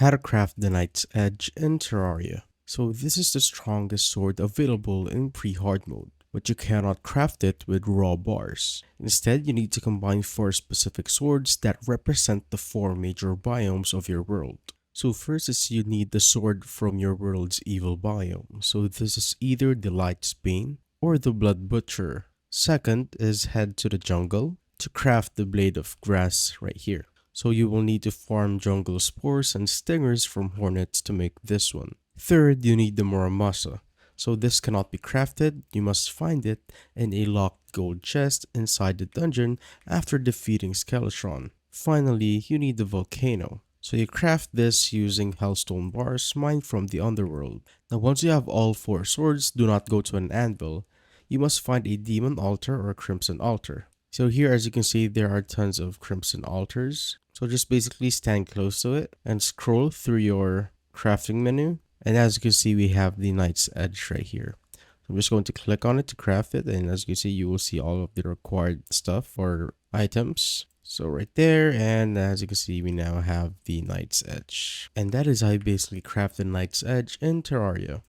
How to craft the Knight's Edge in Terraria. So this is the strongest sword available in pre-hard mode, but you cannot craft it with raw bars. Instead, you need to combine 4 specific swords that represent the 4 major biomes of your world. So first is you need the sword from your world's evil biome. So this is either the Light's Bane or the Blood Butcher. Second is head to the jungle to craft the Blade of Grass right here. So you will need to farm jungle spores and stingers from hornets to make this one. Third, you need the Muramasa. So this cannot be crafted, you must find it in a locked gold chest inside the dungeon after defeating Skeletron. Finally, you need the Volcano. So you craft this using hellstone bars mined from the underworld. Now once you have all 4 swords, do not go to an anvil. You must find a demon altar or a crimson altar. So here, as you can see, there are tons of crimson altars. So just basically stand close to it and scroll through your crafting menu. And as you can see, we have the Knight's Edge right here. I'm just going to click on it to craft it. And as you can see, you will see all of the required stuff or items. So right there, and as you can see, we now have the Knight's Edge. And that is how you basically craft the Knight's Edge in Terraria.